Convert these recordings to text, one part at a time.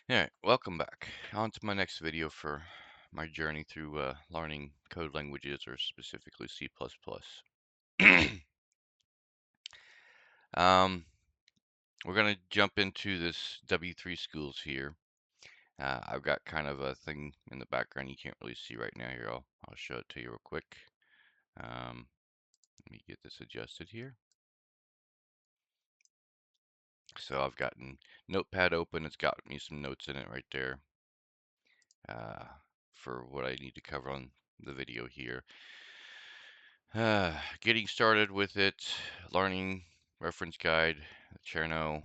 Yeah, welcome back. On to my next video for my journey through learning code languages, or specifically C++. um, we're going to jump into this W3 schools here. I've got kind of a thing in the background you can't really see right now here. I'll show it to you real quick. Let me get this adjusted here. So I've gotten Notepad open. It's got me some notes in it right there uh, for what I need to cover on the video here. Getting started with it, learning reference guide, Cherno.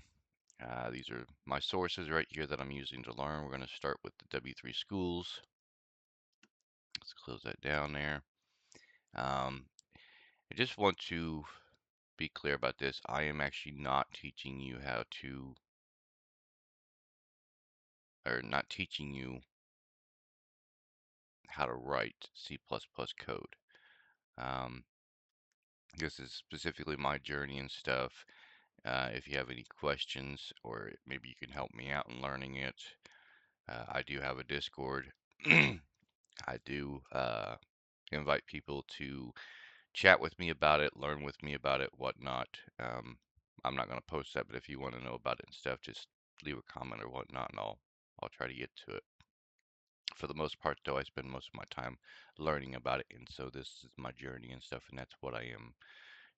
These are my sources right here that I'm using to learn. We're going to start with the W3 schools. Let's close that down there. I just want to be clear about this. I am actually not teaching you not teaching you how to write C++ code. Um, this is specifically my journey and stuff. If you have any questions, or maybe you can help me out in learning it, I do have a Discord. I do invite people to chat with me about it, learn with me about it, whatnot. I'm not going to post that, but if you want to know about it and stuff, just leave a comment or whatnot, and I'll try to get to it. For the most part, though, I spend most of my time learning about it, and so this is my journey and stuff, and that's what I am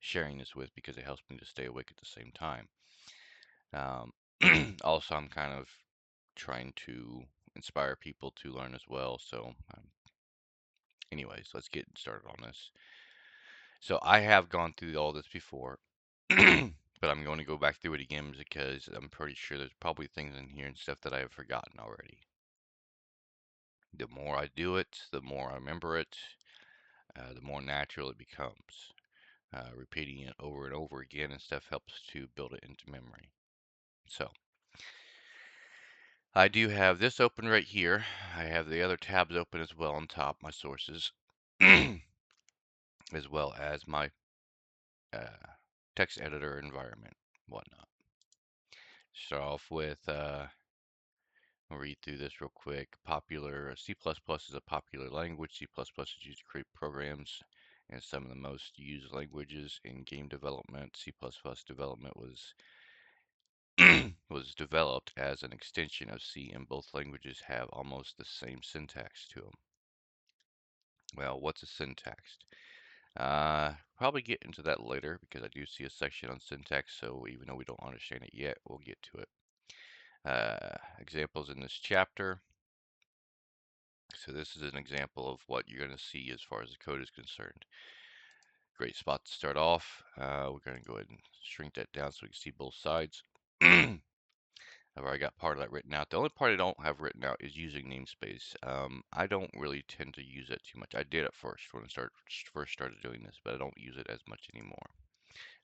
sharing this with because it helps me to stay awake at the same time. Um, also, I'm kind of trying to inspire people to learn as well. So, anyways, let's get started on this. So, I have gone through all this before, but I'm going to go back through it again because I'm pretty sure there's probably things in here and stuff that I have forgotten already. The more I do it, the more I remember it, the more natural it becomes. Repeating it over and over again and stuff helps to build it into memory. So, I do have this open right here. I have the other tabs open as well on top, my sources, as well as my uh, text editor environment, whatnot. Start off with, I'll read through this real quick. Popular, C++ is a popular language. C++ is used to create programs, and some of the most used languages in game development. C++ development was developed as an extension of C, and both languages have almost the same syntax to them. Well, what's a syntax? Probably get into that later because I do see a section on syntax, so even though we don't understand it yet, we'll get to it. Examples in this chapter. So this is an example of what you're going to see as far as the code is concerned. Great spot to start off. We're going to go ahead and shrink that down so we can see both sides. I've already got part of that written out. The only part I don't have written out is using namespace. I don't really tend to use it too much. I did at first when I first started doing this, but I don't use it as much anymore.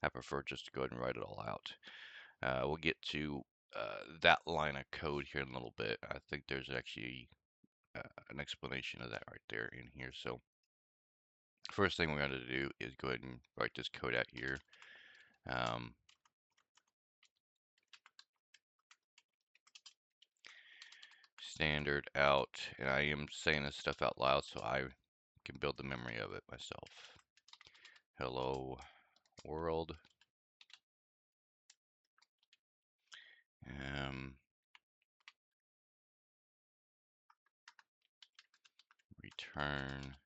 I prefer just to go ahead and write it all out. We'll get to that line of code here in a little bit. I think there's actually an explanation of that right there in here. So first thing we're going to do is go ahead and write this code out here. Standard out, and I am saying this stuff out loud so I can build the memory of it myself. Hello world. Return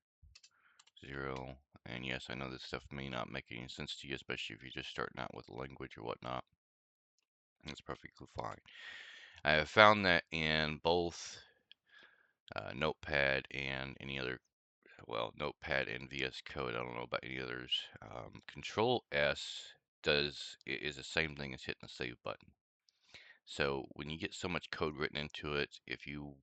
0. And yes, I know this stuff may not make any sense to you, especially if you're just starting out with a language or whatnot. That's perfectly fine. I have found that in both Notepad and any other, well, Notepad and VS Code. I don't know about any others. Control S is the same thing as hitting the save button. So when you get so much code written into it, if your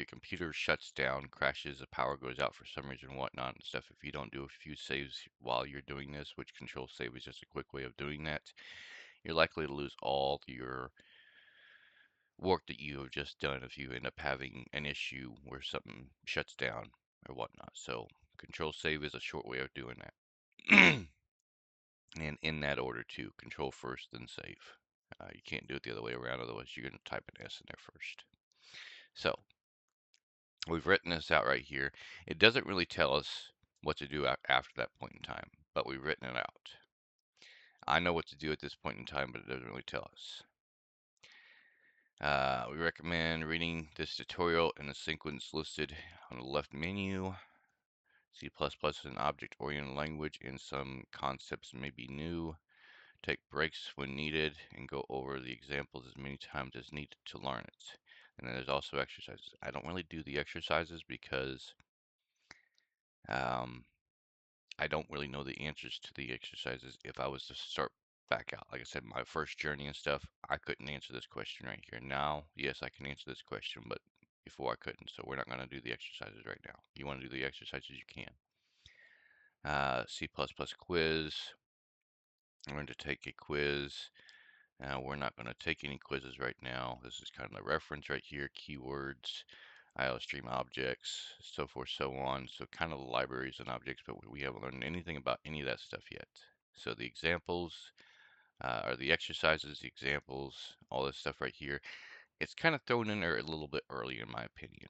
computer shuts down, crashes, the power goes out for some reason, whatnot and stuff, if you don't do a few saves while you're doing this, which control save is just a quick way of doing that, you're likely to lose all your work that you have just done if you end up having an issue where something shuts down or whatnot. So control save is a short way of doing that. And in that order too, control first, then save. You can't do it the other way around, otherwise you're going to type an S in there first. So we've written this out right here. It doesn't really tell us what to do after that point in time, but we've written it out. I know what to do at this point in time, but it doesn't really tell us. We recommend reading this tutorial in the sequence listed on the left menu. C++ is an object-oriented language and some concepts may be new. Take breaks when needed and go over the examples as many times as needed to learn it. And then there's also exercises. I don't really do the exercises because um, I don't really know the answers to the exercises. If I was to start back out, like I said, my first journey and stuff, I couldn't answer this question right here. Now, yes, I can answer this question, but before I couldn't. So we're not going to do the exercises right now. If you want to do the exercises, you can. C++ quiz. I'm going to take a quiz. We're not going to take any quizzes right now. This is kind of the reference right here, keywords, IOStream objects, so forth, so on. So kind of the libraries and objects, but we haven't learned anything about any of that stuff yet. So the examples are the exercises, the examples, all this stuff right here. It's kind of thrown in there a little bit early, in my opinion.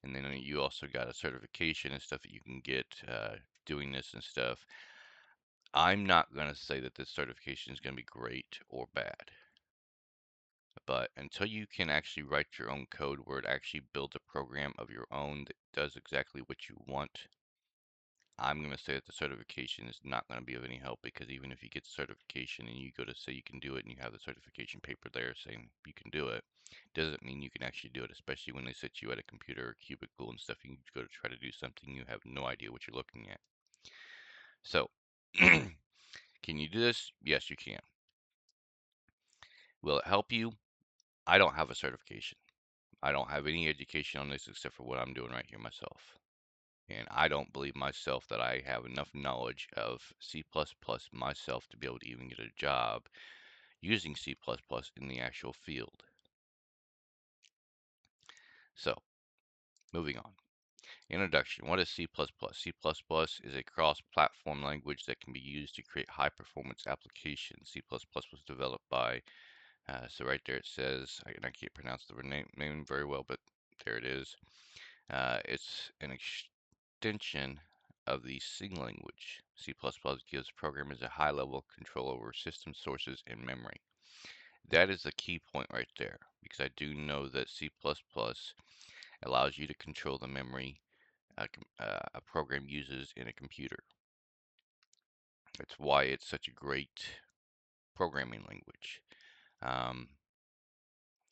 And then you also got a certification and stuff that you can get doing this and stuff. I'm not going to say that this certification is going to be great or bad. But until you can actually write your own code where it actually builds a program of your own that does exactly what you want, I'm going to say that the certification is not going to be of any help, because even if you get the certification and you go to say you can do it and you have the certification paper there saying you can do it, doesn't mean you can actually do it, especially when they sit you at a computer or cubicle and stuff. You can go to try to do something, you have no idea what you're looking at. So, can you do this? Yes, you can. Will it help you? I don't have a certification. I don't have any education on this except for what I'm doing right here myself. And I don't believe myself that I have enough knowledge of C++ myself to be able to even get a job using C++ in the actual field. So, moving on. Introduction. What is C++? C++ is a cross-platform language that can be used to create high-performance applications. C++ was developed by, so right there it says, I can't pronounce the name very well, but there it is. It's an extension of the C language. C++ gives programmers a high level of control over system sources and memory. That is the key point right there, because I do know that C++ allows you to control the memory a program uses in a computer. That's why it's such a great programming language. Um,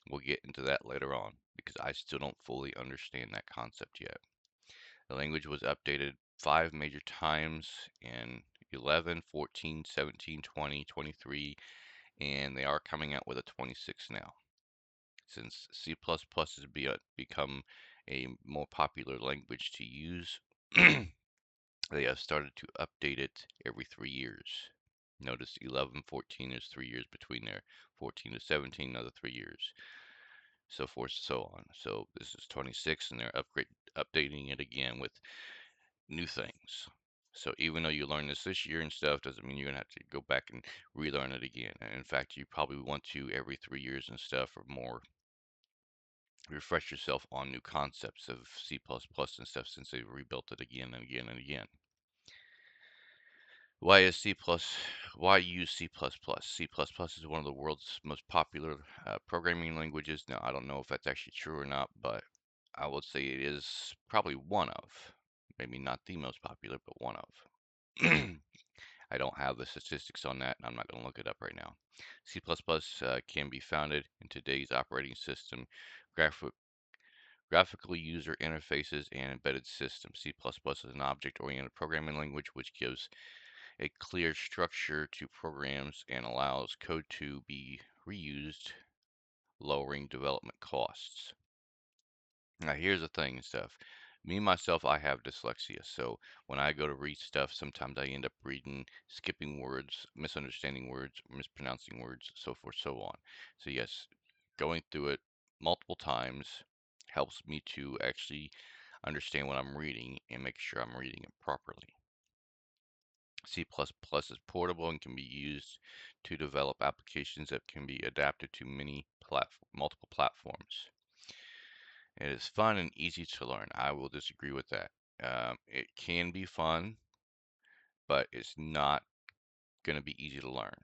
we'll get into that later on, because I still don't fully understand that concept yet. The language was updated 5 major times in 11, 14, 17, 20, 23, and they are coming out with a 26 now. Since C++ has become a more popular language to use, they have started to update it every 3 years. Notice 11, 14 is 3 years between there. 14 to 17, another 3 years. So forth, so on. So this is 26, and they're updating it again with new things. So even though you learn this year and stuff, doesn't mean you're gonna have to go back and relearn it again. And in fact, you probably want to every 3 years and stuff or more refresh yourself on new concepts of C++ and stuff, since they've rebuilt it again and again and again. Why is C++? Why use C++? C++ is one of the world's most popular programming languages. Now, I don't know if that's actually true or not, but I would say it is probably one of, maybe not the most popular, but one of. I don't have the statistics on that, and I'm not going to look it up right now. C++ can be founded in today's operating system, graphical user interfaces, and embedded systems. C++ is an object-oriented programming language which gives a clear structure to programs and allows code to be reused, lowering development costs. Now, here's the thing and stuff. Me, myself, I have dyslexia. So when I go to read stuff, sometimes I end up reading, skipping words, misunderstanding words, mispronouncing words, so forth, so on. So yes, going through it multiple times helps me to actually understand what I'm reading and make sure I'm reading it properly. C++ is portable and can be used to develop applications that can be adapted to multiple platforms. It is fun and easy to learn. I will disagree with that. It can be fun, but it's not going to be easy to learn,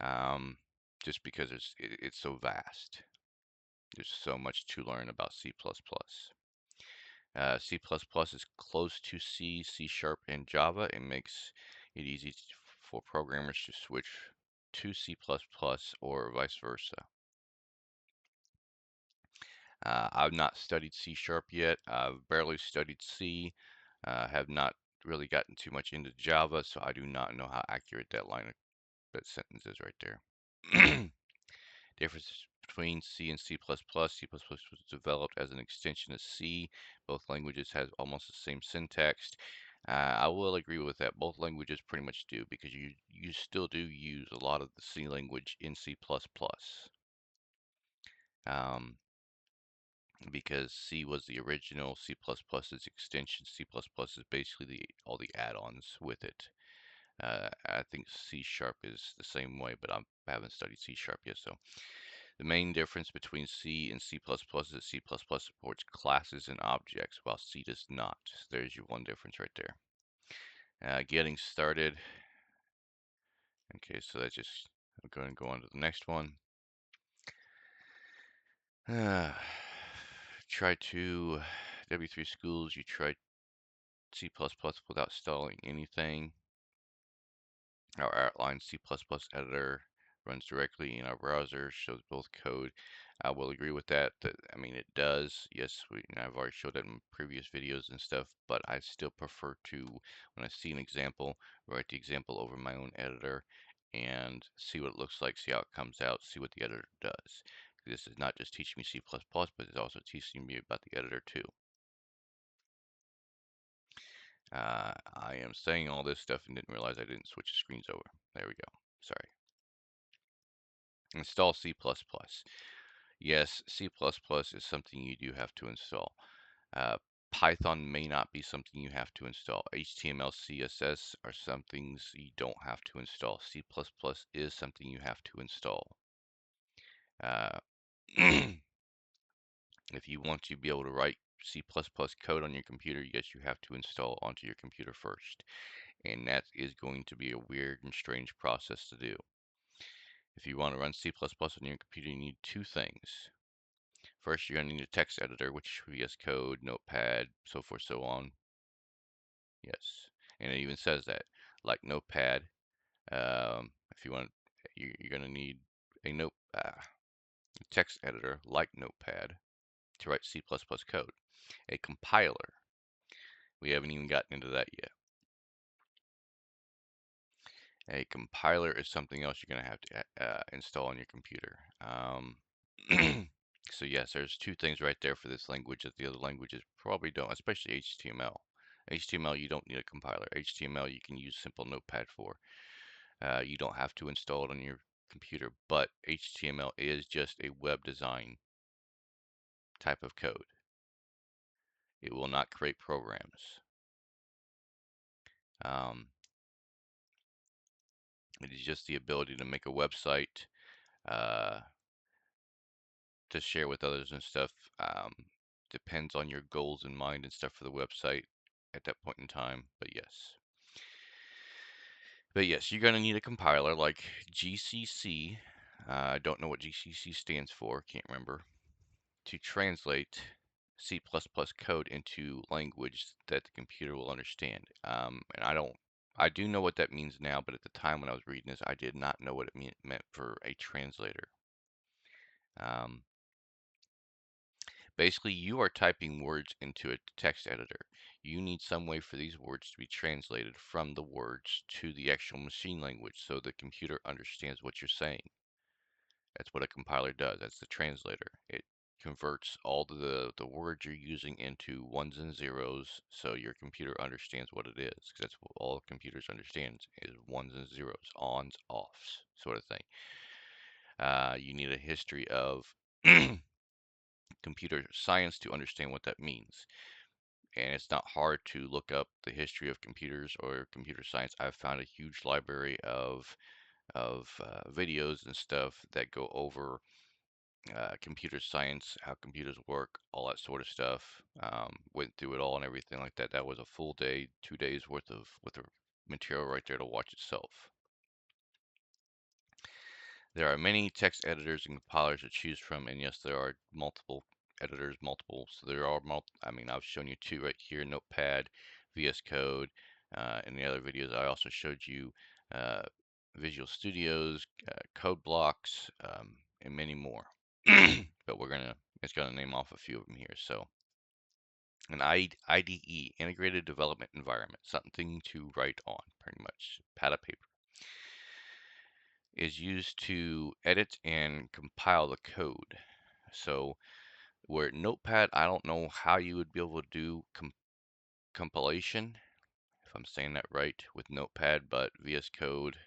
um, just because it's so vast. There's so much to learn about C++. C++ is close to C, C Sharp, and Java. It makes it easy for programmers to switch to C++ or vice versa. I've not studied C Sharp yet. I've barely studied C. Have not really gotten too much into Java, so I do not know how accurate that sentence is right there. Difference between C and C++. C++ was developed as an extension of C. Both languages have almost the same syntax. I will agree with that. Both languages pretty much do, because you still do use a lot of the C language in C++. Um, because C was the original, C++ is extension, C++ is basically all the add-ons with it. I think C Sharp is the same way, but I haven't studied C Sharp yet, so. The main difference between C and C++ is that C++ supports classes and objects, while C does not. So there's your one difference right there. Getting started. Okay, so that's just, I'm going to go on to the next one. Try to, W3 Schools, you try C++ without installing anything. Our outline C++ editor runs directly in our browser, shows both code. I will agree with that. I mean, it does. Yes, I've already showed that in previous videos and stuff, but I still prefer to, when I see an example, write the example over my own editor and see what it looks like, see how it comes out, see what the editor does. This is not just teaching me C++, but it's also teaching me about the editor too. I am saying all this stuff and didn't realize I didn't switch the screens over. There we go. Sorry. Install C++. Yes, C++ is something you do have to install. Python may not be something you have to install. HTML, CSS are some things you don't have to install. C++ is something you have to install. Uh, if you want to be able to write C++ code on your computer, yes, you have to install onto your computer first. And that is going to be a weird and strange process to do. If you want to run C++ on your computer, you need two things. First, you're going to need a text editor, which VS Code, Notepad, so forth, so on. Yes, and it even says that, like Notepad. If you want, you're going to need a text editor like Notepad to write C++ code. A compiler. We haven't even gotten into that yet. A compiler is something else you're going to have to install on your computer. So yes, there's two things right there for this language that the other languages probably don't, especially HTML. HTML, you don't need a compiler. HTML, you can use simple Notepad for. You don't have to install it on your computer, but HTML is just a web design type of code. It will not create programs. Um, it is just the ability to make a website, uh, to share with others and stuff. Depends on your goals in mind and stuff for the website at that point in time, but yes. But yes, you're going to need a compiler like GCC. I don't know what GCC stands for, can't remember, to translate C++ code into language that the computer will understand. And I do know what that means now, but at the time when I was reading this, I did not know what it meant for a translator. Um, Basically, you are typing words into a text editor. You need some way for these words to be translated from the words to the actual machine language so the computer understands what you're saying. That's what a compiler does. That's the translator. It converts all the words you're using into ones and zeros so your computer understands what it is. Because that's what all computers understand is ones and zeros, ons, offs, sort of thing. You need a history of computer science to understand what that means. and it's not hard to look up the history of computers or computer science. I've found a huge library of videos and stuff that go over computer science, how computers work, all that sort of stuff. Went through it all and everything like that. That was a full day, 2 days worth of material right there to watch itself. There are many text editors and compilers to choose from, and yes, there are multiple editors, multiple. So there are I mean, I've shown you two right here: Notepad, VS Code. In the other videos, I also showed you uh, Visual Studios, Code Blocks, and many more. But it's gonna name off a few of them here. So, an IDE, Integrated Development Environment, something to write on, pretty much, pad of paper, is used to edit and compile the code. So, where Notepad, I don't know how you would be able to do compilation, if I'm saying that right, with Notepad, but VS Code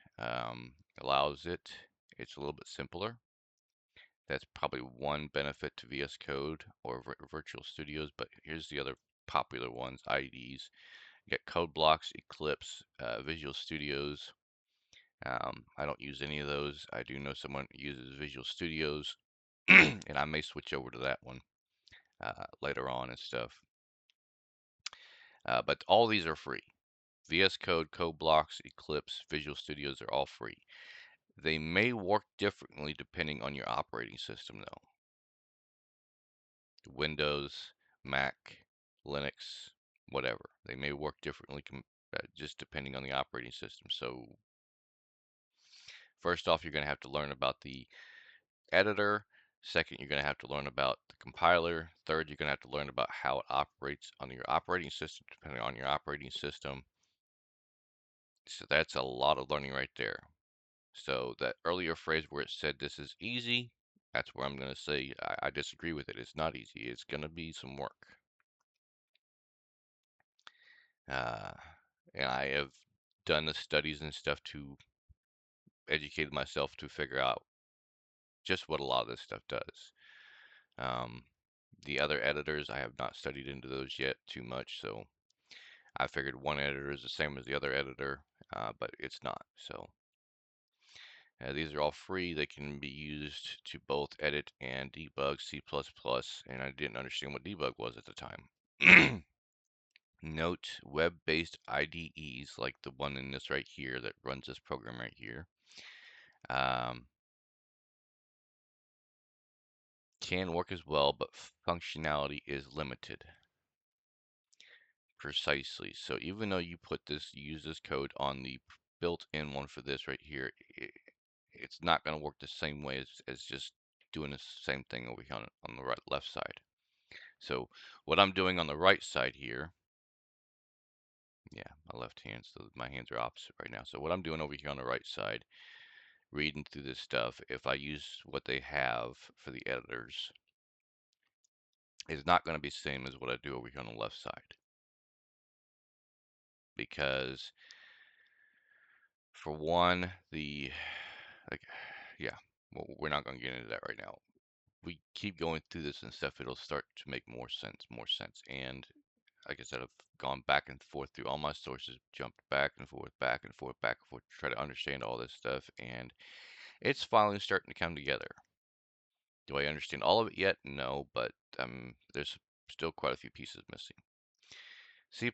allows it. It's a little bit simpler. That's probably one benefit to VS Code or Virtual Studios, but here's the other popular ones, IDEs. You got Code Blocks, Eclipse, Visual Studios. I don't use any of those. I do know someone uses Visual Studios, and I may switch over to that one later on and stuff. But all these are free. VS Code, Code Blocks, Eclipse, Visual Studios are all free. They may work differently depending on your operating system, though. Windows, Mac, Linux, whatever. They may work differently just depending on the operating system. So first off, you're going to have to learn about the editor. Second, you're going to have to learn about the compiler. Third, you're going to have to learn about how it operates on your operating system, depending on your operating system. So that's a lot of learning right there. So that earlier phrase where it said this is easy, that's where I'm going to say I disagree with it. It's not easy. It's going to be some work. Uh, and I have done the studies and stuff to educate myself to figure out just what a lot of this stuff does. Um, the other editors, I have not studied into those yet too much, so I figured one editor is the same as the other editor, but it's not. So these are all free. They can be used to both edit and debug C++, and I didn't understand what debug was at the time. Note, web-based IDEs, like the one in this right here that runs this program right here, um, can work as well, but functionality is limited. Precisely. So even though you use this code on the built-in one for this right here, it's not going to work the same way as just doing the same thing over here on the left side. So what I'm doing on the right side here, yeah, my left hand, so my hands are opposite right now. So what I'm doing over here on the right side, reading through this stuff, if I use what they have for the editors, is not going to be the same as what I do over here on the left side. Because for one, like, yeah, well, we're not going to get into that right now. We keep going through this and stuff, it'll start to make more sense. And like I said, I've gone back and forth through all my sources, jumped back and forth, back and forth, back and forth to try to understand all this stuff, and it's finally starting to come together. Do I understand all of it yet? No, but there's still quite a few pieces missing. C++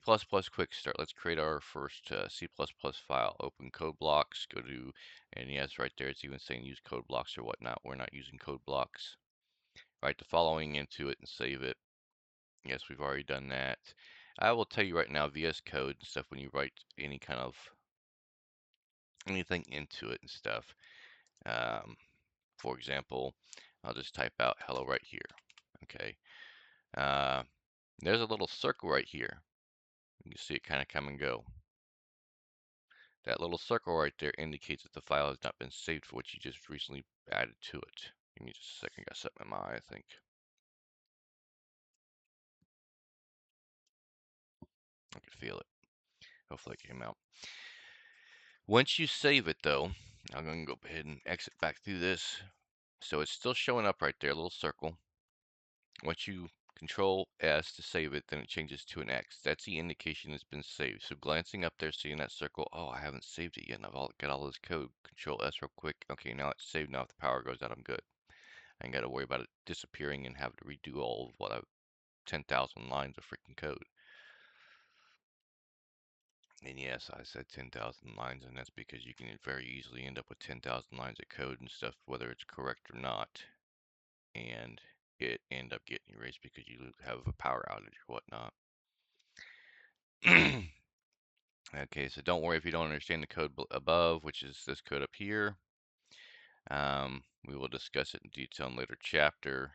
quick start. Let's create our first C++ file. Open code blocks. Go to, and yes, right there, it's even saying use code blocks or whatnot. We're not using code blocks. Write the following into it and save it. Yes, we've already done that. I will tell you right now, VS Code and stuff, when you write any kind of anything into it and stuff. Um, for example, I'll just type out hello right here. Okay. Uh, there's a little circle right here. You can see it kind of come and go. That little circle right there indicates that the file has not been saved for what you just recently added to it. Give me just a second. Got something in my eye, I think. I can feel it. Hopefully it came out. Once you save it though, I'm going to go ahead and exit back through this. So it's still showing up right there, a little circle. Once you Control S to save it, then it changes to an X. That's the indication it's been saved. So glancing up there, seeing that circle, oh, I haven't saved it yet, and got all this code. Control S real quick. Okay, now it's saved. Now if the power goes out, I'm good. I ain't got to worry about it disappearing and have to redo all of what I've 10,000 lines of freaking code. And yes, I said 10,000 lines, and that's because you can very easily end up with 10,000 lines of code and stuff, whether it's correct or not, and it end up getting erased because you have a power outage or whatnot. Okay, so don't worry if you don't understand the code above, which is this code up here. We will discuss it in detail in later chapter.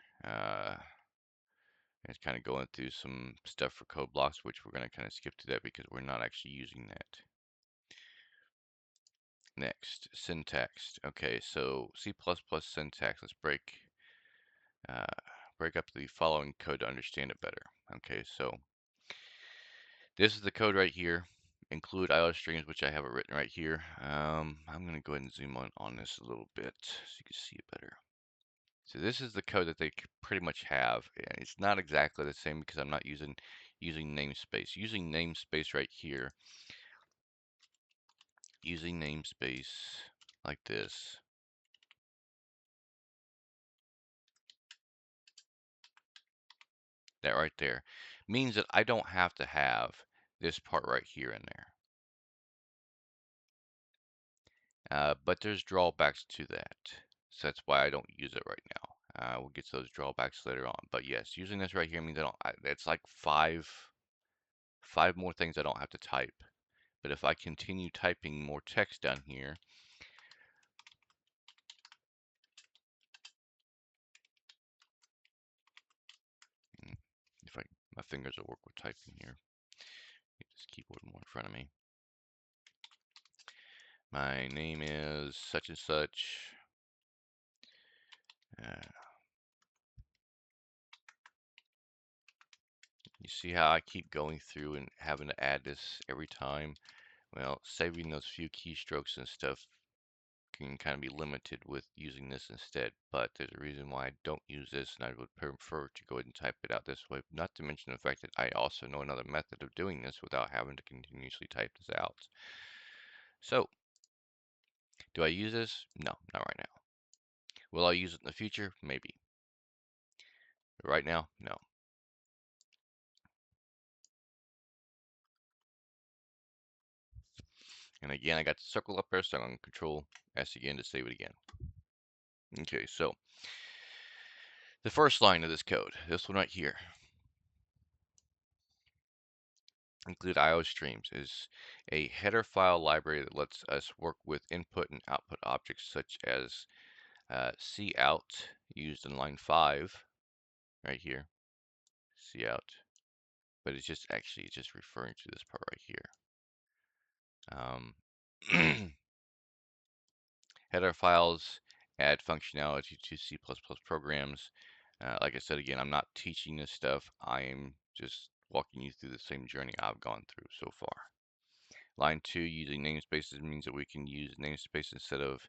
It's kind of going through some stuff for code blocks, which we're going to kind of skip to that because we're not actually using that. Next, syntax. Okay, so C++ syntax. Let's break up the following code to understand it better. Okay, so this is the code right here. Include IO streams, which I have it written right here. I'm going to go ahead and zoom on this a little bit so you can see it better. So this is the code that they pretty much have. It's not exactly the same because I'm not using namespace. Using namespace right here, using namespace like this, that right there, means that I don't have to have this part right here in there. But there's drawbacks to that. So that's why I don't use it right now. We'll get to those drawbacks later on. But yes, using this right here means it's like five more things I don't have to type. But if I continue typing more text down here, if my fingers will work with typing here. Get this keyboard more in front of me. My name is such and such. You see how I keep going through and having to add this every time? Well, saving those few keystrokes and stuff can kind of be limited with using this instead, but there's a reason why I don't use this, and I would prefer to go ahead and type it out this way, not to mention the fact that I also know another method of doing this without having to continuously type this out. So, do I use this? No, not right now. Will I use it in the future? Maybe. But right now, no. And again, I got the circle up there, so I'm going to Control S again to save it again. Okay, so the first line of this code, this one right here, include IO streams, is a header file library that lets us work with input and output objects such as cout, used in line 5, right here, cout, but it's just referring to this part right here. Header files add functionality to C++ programs. Like I said again, I'm not teaching this stuff. I am just walking you through the same journey I've gone through so far. Line 2, using namespaces means that we can use namespace instead of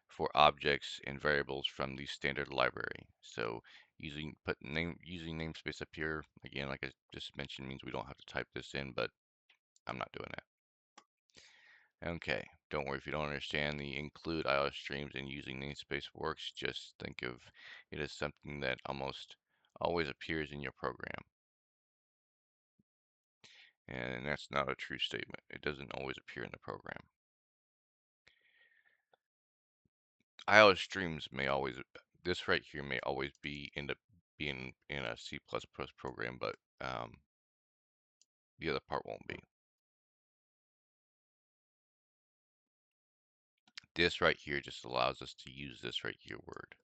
for objects and variables from the standard library. So using namespace up here, again, like I just mentioned, means we don't have to type this in, but I'm not doing that. Okay, don't worry if you don't understand the include IO streams and using namespace works. Just think of it as something that almost always appears in your program. And that's not a true statement. It doesn't always appear in the program. IO streams may always, this right here may always end up being in a C++ program, but the other part won't be. This right here just allows us to use this right here word.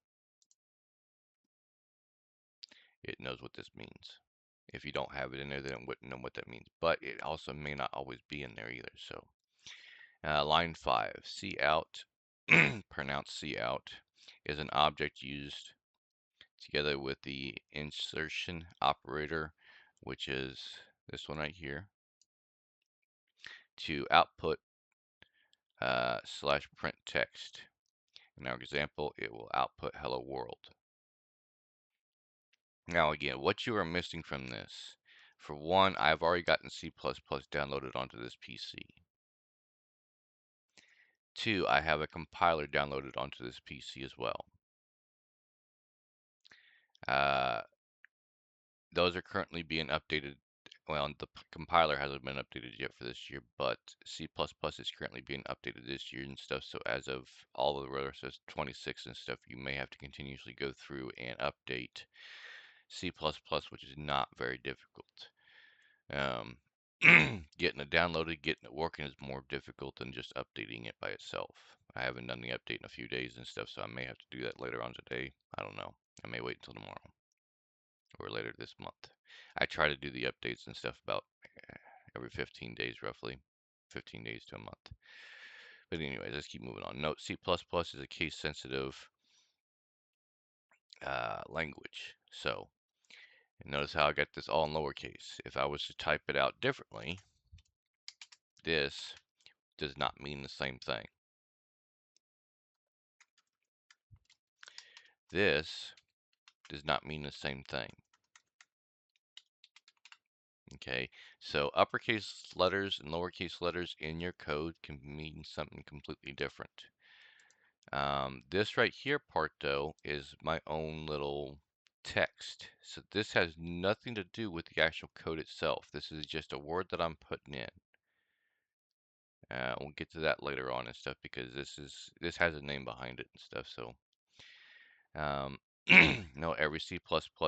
It knows what this means. If you don't have it in there, then it wouldn't know what that means. But it also may not always be in there either. So, line 5, cout, pronounced cout, is an object used together with the insertion operator, which is this one right here, to output / print text. In our example, it will output hello world. Now again, what you are missing from this, for one, I've already gotten C++ downloaded onto this PC. Two, I have a compiler downloaded onto this PC as well. Those are currently being updated. Well, the compiler hasn't been updated yet for this year, but C++ is currently being updated this year and stuff. So as of all of the rest of 26 and stuff, you may have to continuously go through and update C++, which is not very difficult. Getting it downloaded, getting it working is more difficult than just updating it by itself. I haven't done the update in a few days and stuff, so I may have to do that later on today. I don't know. I may wait until tomorrow or later this month. I try to do the updates and stuff about every 15 days, roughly. 15 days to a month. But anyways, let's keep moving on. Note, C++ is a case-sensitive language. So, notice how I got this all in lowercase. If I was to type it out differently, this does not mean the same thing. This does not mean the same thing. Okay, so uppercase letters and lowercase letters in your code can mean something completely different. This right here part, though, is my own little text. So this has nothing to do with the actual code itself. This is just a word that I'm putting in. We'll get to that later on and stuff because this has a name behind it and stuff. So, no, every C++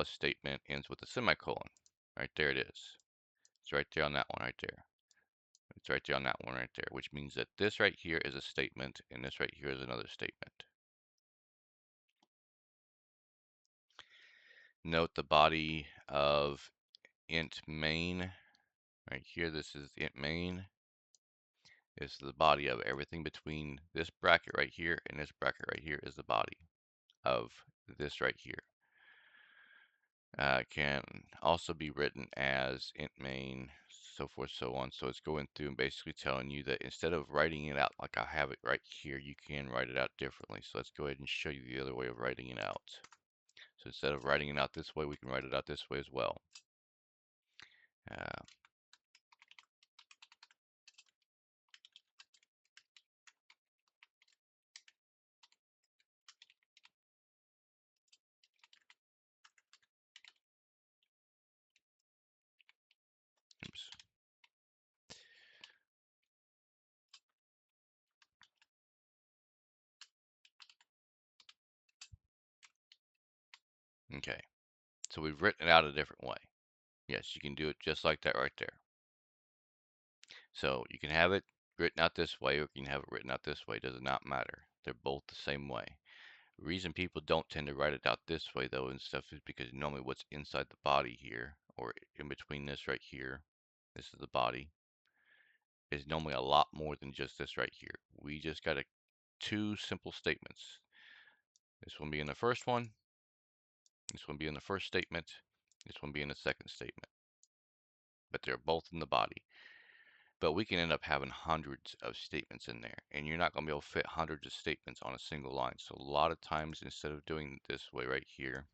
statement ends with a semicolon. Right there it is. It's right there on that one right there. It's right there on that one right there, which means that this right here is a statement and this right here is another statement. Note the body of int main. Right here, this is int main. This is the body of everything between this bracket right here and this bracket right here is the body of this right here. Can also be written as int main, so forth, so on. So it's going through and basically telling you that instead of writing it out like I have it right here, you can write it out differently. So let's go ahead and show you the other way of writing it out. So instead of writing it out this way, we can write it out this way as well. Uh, oops. Okay, so we've written it out a different way. Yes, you can do it just like that right there. So you can have it written out this way or you can have it written out this way. It does not matter. They're both the same way. The reason people don't tend to write it out this way though and stuff is because normally what's inside the body here or in between this right here, this is the body, is normally a lot more than just this right here. We just got two simple statements. This one being the first one, this one being the first statement, this one being the second statement. But they're both in the body. But we can end up having hundreds of statements in there, and you're not going to be able to fit hundreds of statements on a single line. So a lot of times, instead of doing it this way right here,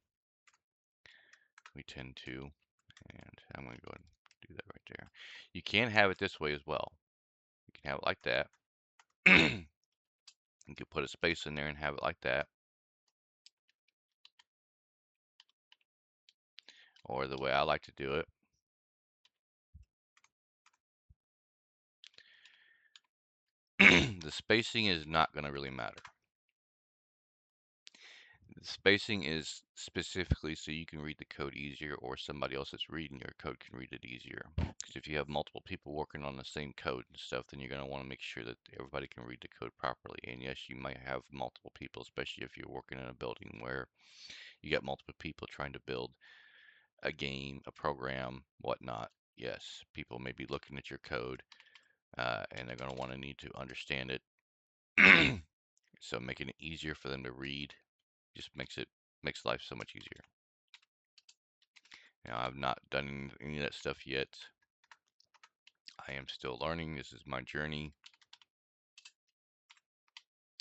we tend to, and I'm going to go ahead and do that right there. You can have it this way as well. You can have it like that. You can put a space in there and have it like that. Or the way I like to do it. The spacing is not going to really matter. The spacing is specifically so you can read the code easier or somebody else that's reading your code can read it easier. Because if you have multiple people working on the same code and stuff, then you're going to want to make sure that everybody can read the code properly. And yes, you might have multiple people, especially if you're working in a building where you got multiple people trying to build a game, a program, whatnot. Yes, people may be looking at your code and they're going to want to need to understand it. So making it easier for them to read just makes life so much easier. Now, I've not done any of that stuff yet. I am still learning. This is my journey.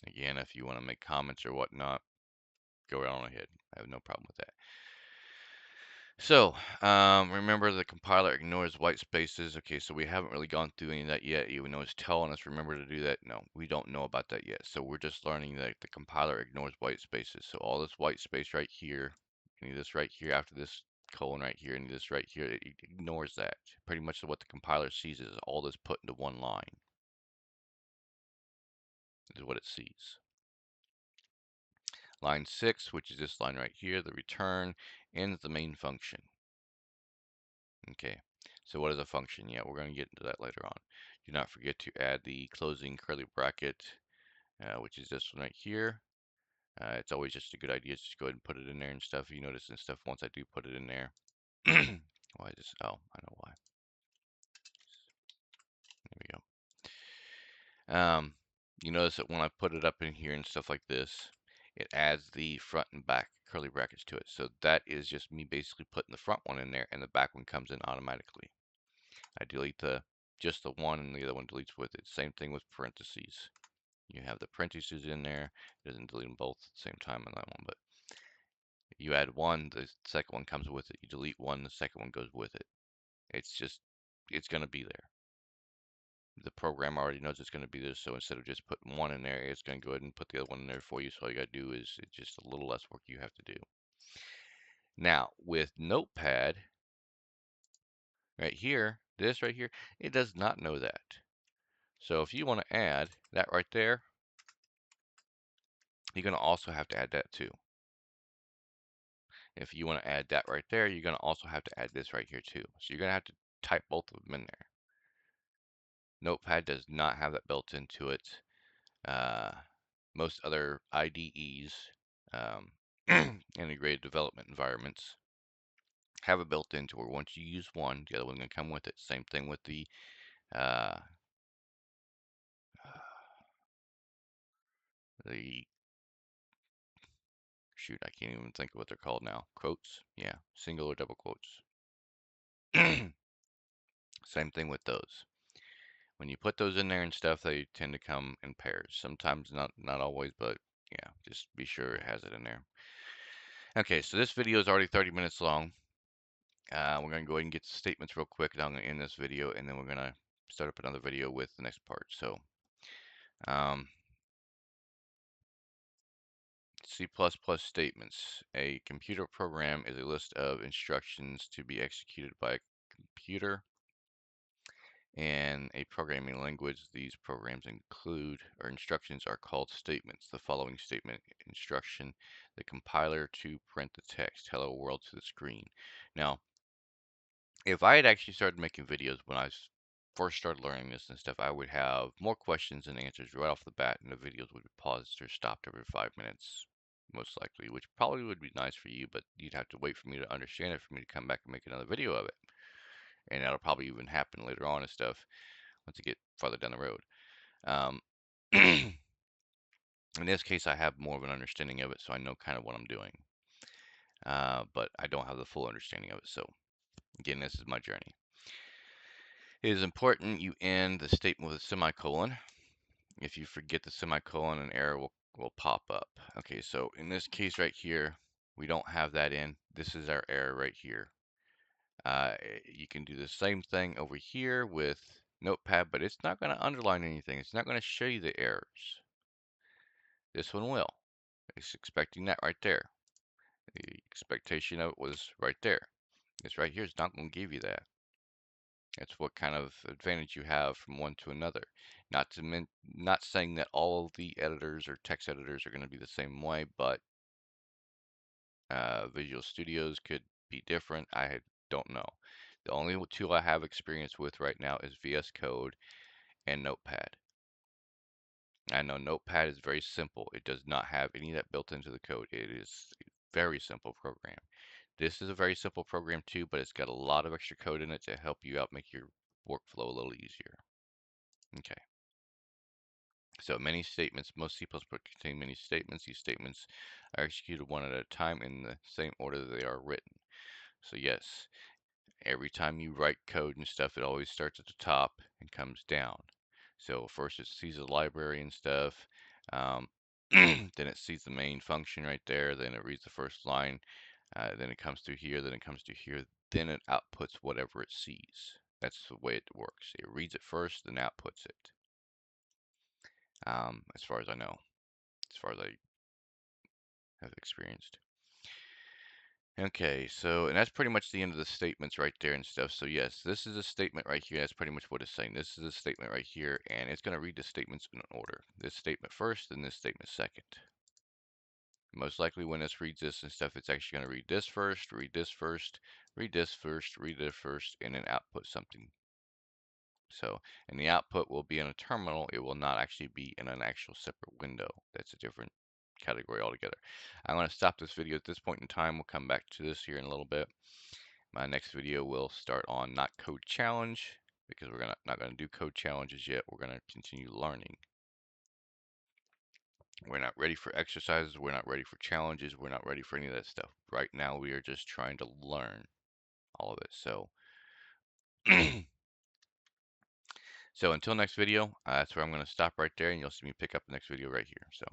Again, if you want to make comments or whatnot, go right on ahead. I have no problem with that. So, remember the compiler ignores white spaces. Okay, so we haven't really gone through any of that yet, even though it's telling us remember to do that. No, we don't know about that yet. So we're just learning that the compiler ignores white spaces. So all this white space right here, any this right here after this colon right here, and this right here, it ignores that. Pretty much what the compiler sees is all this put into one line. This is what it sees. Line 6, which is this line right here, the return, ends the main function. Okay, so what is a function? Yeah, we're going to get into that later on. Do not forget to add the closing curly bracket, which is this one right here. It's always just a good idea to just go ahead and put it in there and stuff. You notice and stuff once I do put it in there. Why just, oh, I know why. There we go. You notice that when I put it up in here and stuff like this, it adds the front and back curly brackets to it. So that is just me basically putting the front one in there and the back one comes in automatically. I delete just the one and the other one deletes with it. Same thing with parentheses. You have the parentheses in there. It doesn't delete them both at the same time on that one, but you add one, the second one comes with it. You delete one, the second one goes with it. It's going to be there. The program already knows it's going to be there, so instead of just putting one in there, it's going to go ahead and put the other one in there for you. So all you got to do is it's just a little less work you have to do. Now, with Notepad, right here, this right here, it does not know that. So if you want to add that right there, you're going to also have to add that too. If you want to add that right there, you're going to also have to add this right here too. So you're going to have to type both of them in there. Notepad does not have that built into it. Most other IDEs, integrated development environments, have it built into where once you use one, the other one's going to come with it. Same thing with uh, the shoot, I can't even think of what they're called now. Quotes, yeah, single or double quotes. Same thing with those. When you put those in there and stuff, they tend to come in pairs. Sometimes not always, but yeah, just be sure it has it in there. Okay, so this video is already 30 minutes long. We're going to go ahead and get the statements real quick, and I'm going to end this video, and then we're going to start up another video with the next part. So, um, C++ statements. A computer program is a list of instructions to be executed by a computer. In a programming language, these programs include, or instructions are called statements. The following statement instruction, the compiler to print the text, hello world to the screen. Now, if I had actually started making videos when I first started learning this and stuff, I would have more questions and answers right off the bat, and the videos would be paused or stopped every 5 minutes, most likely, which probably would be nice for you, but you'd have to wait for me to understand it for me to come back and make another video of it. And that'll probably even happen later on and stuff once you get farther down the road. Um, in this case, I have more of an understanding of it, so I know kind of what I'm doing. But I don't have the full understanding of it. So, again, this is my journey. It is important you end the statement with a semicolon. If you forget the semicolon, an error will pop up. Okay, so in this case right here, we don't have that in. This is our error right here. You can do the same thing over here with Notepad, but it's not going to underline anything. It's not going to show you the errors. This one will. It's expecting that right there. The expectation of it was right there. This right here is not going to give you that. That's what kind of advantage you have from one to another. Not saying that all of the editors or text editors are going to be the same way, but Visual Studios could be different. I don't know. The only tool I have experience with right now is VS Code and Notepad. I know Notepad is very simple. It does not have any of that built into the code. It is a very simple program. This is a very simple program too, but it's got a lot of extra code in it to help you out, make your workflow a little easier. Okay. So many statements, most C++ contain many statements. These statements are executed one at a time in the same order that they are written. So yes, every time you write code and stuff, it always starts at the top and comes down. So first it sees the library and stuff. Then it sees the main function right there. Then it reads the first line. Then it comes through here, then it comes through here, then it outputs whatever it sees. That's the way it works. It reads it first, then outputs it. As far as I know, as far as I have experienced. Okay, so, and that's pretty much the end of the statements right there and stuff. So yes, this is a statement right here. That's pretty much what it's saying. This is a statement right here, and it's going to read the statements in order. This statement first, and this statement second. Most likely when this reads this and stuff, it's actually going to read this first, read this first, read this first, read this first, and then output something. So, and the output will be in a terminal. It will not actually be in an actual separate window. That's a different category altogether. I'm going to stop this video at this point in time. We'll come back to this here in a little bit. My next video will start on not code challenge, because we're not going to do code challenges yet. We're going to continue learning. We're not ready for exercises. We're not ready for challenges. We're not ready for any of that stuff. Right now, we are just trying to learn all of it. So, so until next video, that's where I'm going to stop right there, and you'll see me pick up the next video right here. So.